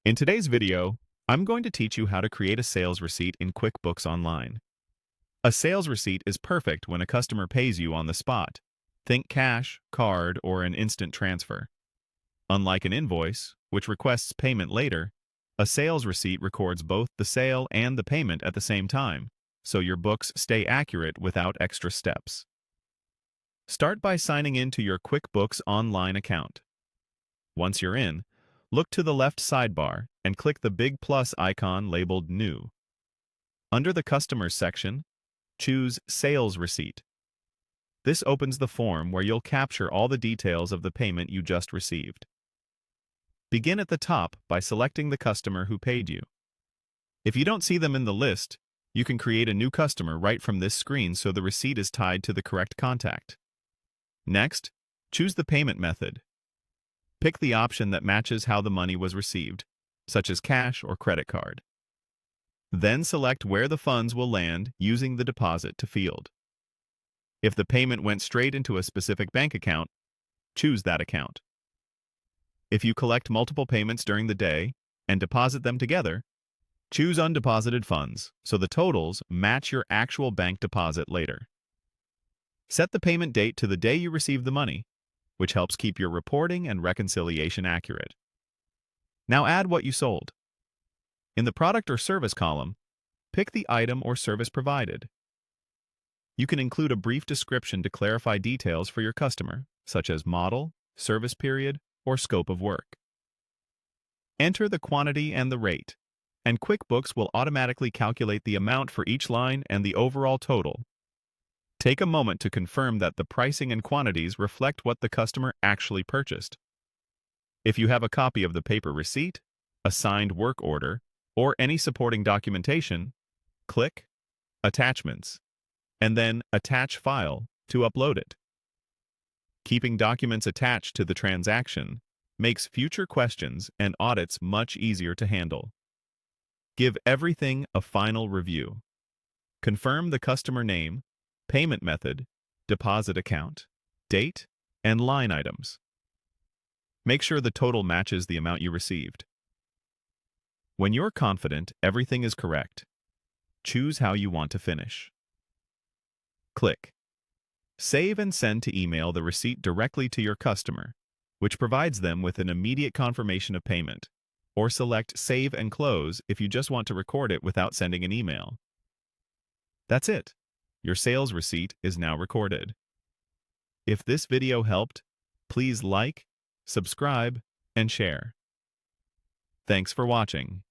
In today's video, I'm going to teach you how to create a sales receipt in QuickBooks Online. A sales receipt is perfect when a customer pays you on the spot. Think cash, card, or an instant transfer. Unlike an invoice, which requests payment later, a sales receipt records both the sale and the payment at the same time, so your books stay accurate without extra steps. Start by signing in to your QuickBooks Online account. Once you're in, look to the left sidebar and click the big plus icon labeled New. Under the Customers section, choose Sales Receipt. This opens the form where you'll capture all the details of the payment you just received. Begin at the top by selecting the customer who paid you. If you don't see them in the list, you can create a new customer right from this screen so the receipt is tied to the correct contact. Next, choose the payment method. Pick the option that matches how the money was received, such as cash or credit card. Then select where the funds will land using the Deposit to field. If the payment went straight into a specific bank account, choose that account. If you collect multiple payments during the day and deposit them together, choose Undeposited Funds so the totals match your actual bank deposit later. Set the payment date to the day you receive the money, which helps keep your reporting and reconciliation accurate. Now add what you sold. In the Product or Service column, pick the item or service provided. You can include a brief description to clarify details for your customer, such as model, service period, or scope of work. Enter the quantity and the rate, and QuickBooks will automatically calculate the amount for each line and the overall total. Take a moment to confirm that the pricing and quantities reflect what the customer actually purchased. If you have a copy of the paper receipt, a signed work order, or any supporting documentation, click Attachments, and then Attach File to upload it. Keeping documents attached to the transaction makes future questions and audits much easier to handle. Give everything a final review. Confirm the customer name, payment method, deposit account, date, and line items. Make sure the total matches the amount you received. When you're confident everything is correct, choose how you want to finish. Click Save and send to email the receipt directly to your customer, which provides them with an immediate confirmation of payment, or select Save and Close if you just want to record it without sending an email. That's it. Your sales receipt is now recorded. If this video helped, please like, subscribe, and share. Thanks for watching.